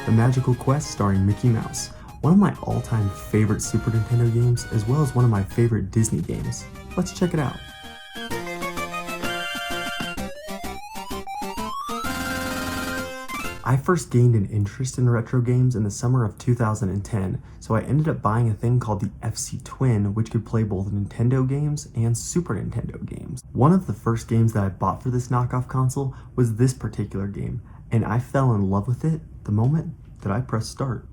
The Magical Quest starring Mickey Mouse, one of my all-time favorite Super Nintendo games, as well as one of my favorite Disney games. Let's check it out. I first gained an interest in retro games in the summer of 2010, so I ended up buying a thing called the FC Twin, which could play both Nintendo games and Super Nintendo games. One of the first games that I bought for this knockoff console was this particular game, and I fell in love with it the moment that I pressed start.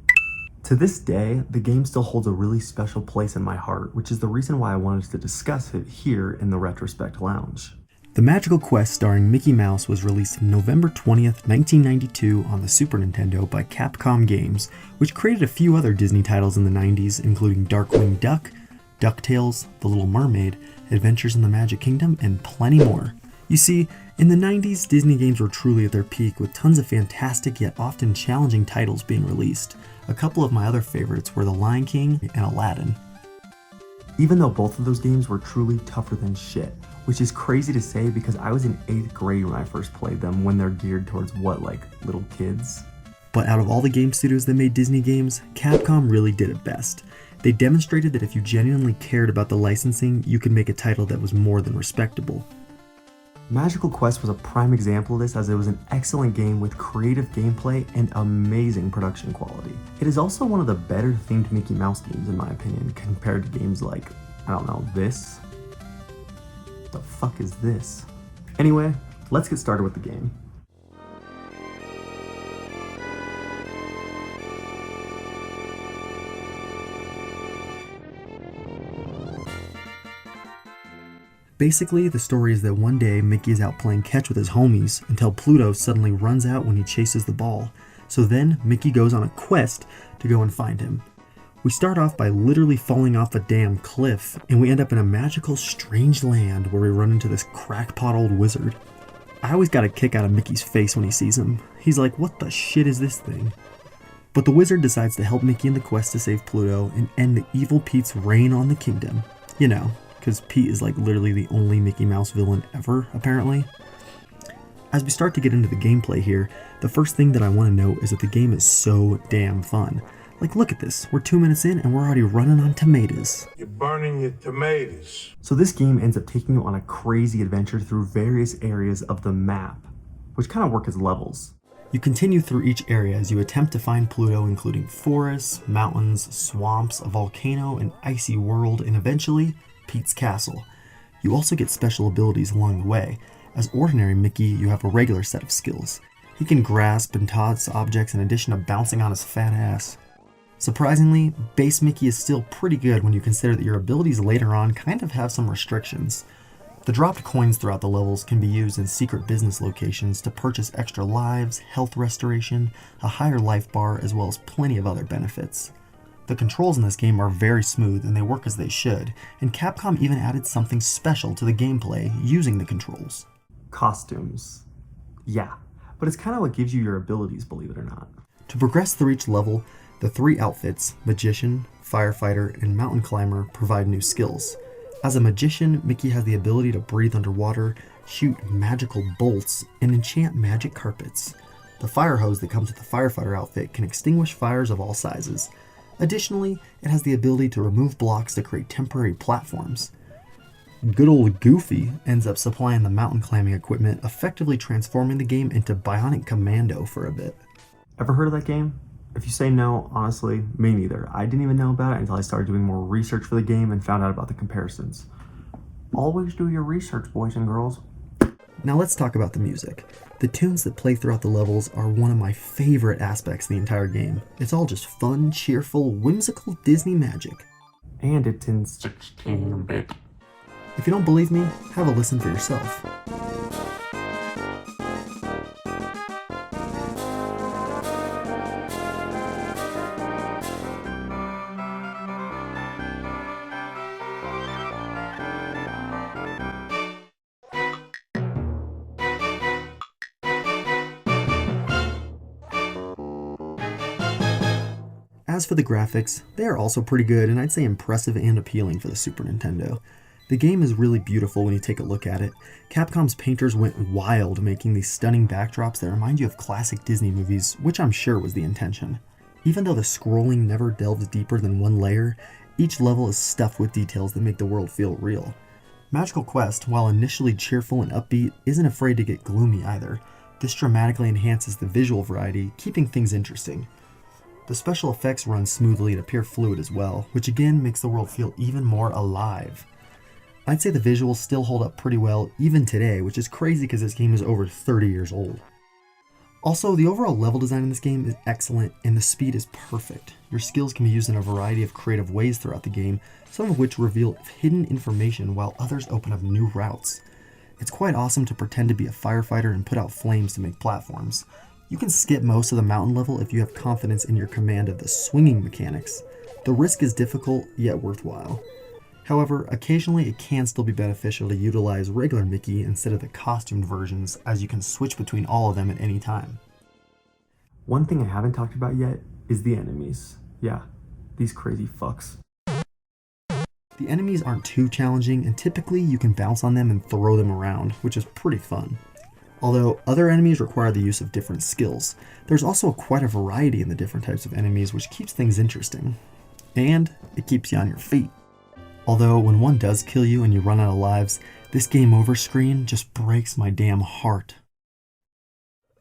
To this day, the game still holds a really special place in my heart, which is the reason why I wanted to discuss it here in the Retrospect Lounge. The Magical Quest starring Mickey Mouse was released November 20th, 1992 on the Super Nintendo by Capcom Games, which created a few other Disney titles in the 90s, including Darkwing Duck, DuckTales, The Little Mermaid, Adventures in the Magic Kingdom, and plenty more. You see, in the 90s, Disney games were truly at their peak, with tons of fantastic yet often challenging titles being released. A couple of my other favorites were The Lion King and Aladdin. Even though both of those games were truly tougher than shit, which is crazy to say because I was in 8th grade when I first played them, when they're geared towards what, like little kids? But out of all the game studios that made Disney games, Capcom really did it best. They demonstrated that if you genuinely cared about the licensing, you could make a title that was more than respectable. Magical Quest was a prime example of this, as it was an excellent game with creative gameplay and amazing production quality. It is also one of the better themed Mickey Mouse games in my opinion, compared to games like, I don't know, this? What the fuck is this? Anyway, let's get started with the game. Basically, the story is that one day Mickey is out playing catch with his homies until Pluto suddenly runs out when he chases the ball. So then Mickey goes on a quest to go and find him. We start off by literally falling off a damn cliff, and we end up in a magical, strange land where we run into this crackpot old wizard. I always got a kick out of Mickey's face when he sees him. He's like, what the shit is this thing? But the wizard decides to help Mickey in the quest to save Pluto and end the evil Pete's reign on the kingdom. You know, because Pete is like literally the only Mickey Mouse villain ever, apparently. As we start to get into the gameplay here, the first thing that I want to note is that the game is so damn fun. Like, look at this, we're 2 minutes in and we're already running on tomatoes. You're burning your tomatoes. So this game ends up taking you on a crazy adventure through various areas of the map, which kind of work as levels. You continue through each area as you attempt to find Pluto, including forests, mountains, swamps, a volcano, an icy world, and eventually, Pete's castle. You also get special abilities along the way. As ordinary Mickey, you have a regular set of skills. He can grasp and toss objects in addition to bouncing on his fat ass. Surprisingly, base Mickey is still pretty good when you consider that your abilities later on kind of have some restrictions. The dropped coins throughout the levels can be used in secret business locations to purchase extra lives, health restoration, a higher life bar, as well as plenty of other benefits. The controls in this game are very smooth and they work as they should, and Capcom even added something special to the gameplay using the controls. Costumes. Yeah, but it's kind of what gives you your abilities, believe it or not. To progress through each level, the 3 outfits, Magician, Firefighter, and Mountain Climber, provide new skills. As a Magician, Mickey has the ability to breathe underwater, shoot magical bolts, and enchant magic carpets. The fire hose that comes with the Firefighter outfit can extinguish fires of all sizes. Additionally, it has the ability to remove blocks to create temporary platforms. Good old Goofy ends up supplying the mountain climbing equipment, effectively transforming the game into Bionic Commando for a bit. Ever heard of that game? If you say no, honestly, me neither. I didn't even know about it until I started doing more research for the game and found out about the comparisons. Always do your research, boys and girls. Now let's talk about the music. The tunes that play throughout the levels are one of my favorite aspects of the entire game. It's all just fun, cheerful, whimsical Disney magic. And it's in 16-bit. If you don't believe me, have a listen for yourself. As for the graphics, they are also pretty good and I'd say impressive and appealing for the Super Nintendo. The game is really beautiful when you take a look at it. Capcom's painters went wild making these stunning backdrops that remind you of classic Disney movies, which I'm sure was the intention. Even though the scrolling never delves deeper than one layer, each level is stuffed with details that make the world feel real. Magical Quest, while initially cheerful and upbeat, isn't afraid to get gloomy either. This dramatically enhances the visual variety, keeping things interesting. The special effects run smoothly and appear fluid as well, which again makes the world feel even more alive. I'd say the visuals still hold up pretty well even today, which is crazy because this game is over 30 years old. Also, the overall level design in this game is excellent and the speed is perfect. Your skills can be used in a variety of creative ways throughout the game, some of which reveal hidden information while others open up new routes. It's quite awesome to pretend to be a firefighter and put out flames to make platforms. You can skip most of the mountain level if you have confidence in your command of the swinging mechanics. The risk is difficult, yet worthwhile. However, occasionally it can still be beneficial to utilize regular Mickey instead of the costumed versions, as you can switch between all of them at any time. One thing I haven't talked about yet is the enemies. Yeah, these crazy fucks. The enemies aren't too challenging, and typically you can bounce on them and throw them around, which is pretty fun. Although other enemies require the use of different skills, there's also quite a variety in the different types of enemies, which keeps things interesting. And it keeps you on your feet. Although when one does kill you and you run out of lives, this game over screen just breaks my damn heart.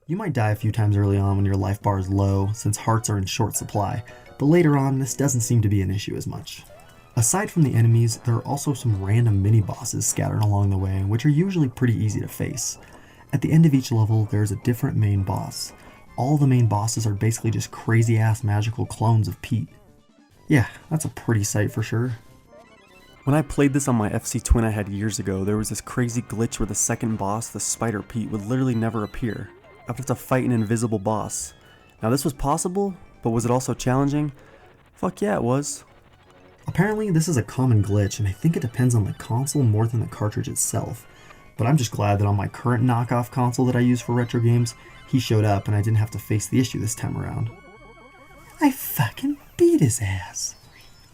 You might die a few times early on when your life bar is low, since hearts are in short supply, but later on this doesn't seem to be an issue as much. Aside from the enemies, there are also some random mini-bosses scattered along the way, which are usually pretty easy to face. At the end of each level, there is a different main boss. All the main bosses are basically just crazy-ass magical clones of Pete. Yeah, that's a pretty sight for sure. When I played this on my FC Twin I had years ago, there was this crazy glitch where the second boss, the Spider Pete, would literally never appear. I would have to fight an invisible boss. Now this was possible, but was it also challenging? Fuck yeah, it was. Apparently this is a common glitch, and I think it depends on the console more than the cartridge itself. But I'm just glad that on my current knockoff console that I use for retro games, he showed up and I didn't have to face the issue this time around. I fucking beat his ass.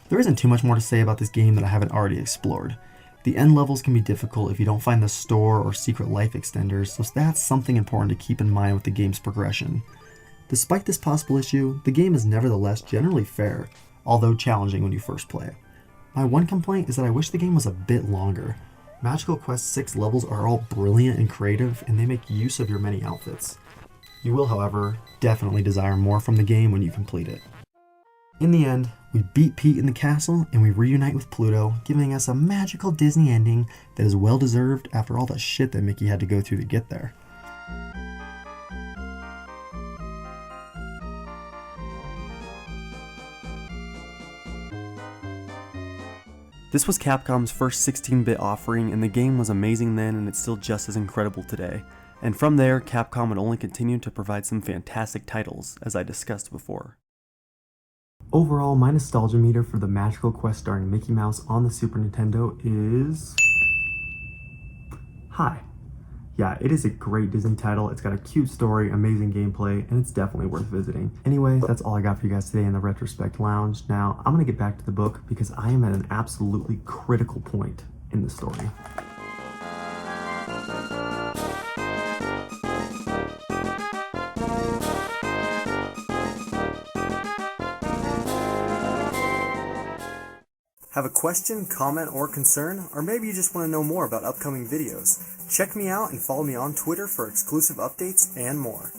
There isn't too much more to say about this game that I haven't already explored. The end levels can be difficult if you don't find the store or secret life extenders, so that's something important to keep in mind with the game's progression. Despite this possible issue, the game is nevertheless generally fair, although challenging when you first play it. My one complaint is that I wish the game was a bit longer. Magical Quest 6 levels are all brilliant and creative, and they make use of your many outfits. You will, however, definitely desire more from the game when you complete it. In the end, we beat Pete in the castle, and we reunite with Pluto, giving us a magical Disney ending that is well deserved after all the shit that Mickey had to go through to get there. This was Capcom's first 16-bit offering, and the game was amazing then, and it's still just as incredible today. And from there, Capcom would only continue to provide some fantastic titles, as I discussed before. Overall, my nostalgia meter for the Magical Quest starring Mickey Mouse on the Super Nintendo is high. Yeah, it is a great Disney title. It's got a cute story, amazing gameplay, and it's definitely worth visiting. Anyway, that's all I got for you guys today in the Retrospect Lounge. Now, I'm gonna get back to the book because I am at an absolutely critical point in the story. Have a question, comment, or concern? Or maybe you just want to know more about upcoming videos? Check me out and follow me on Twitter for exclusive updates and more.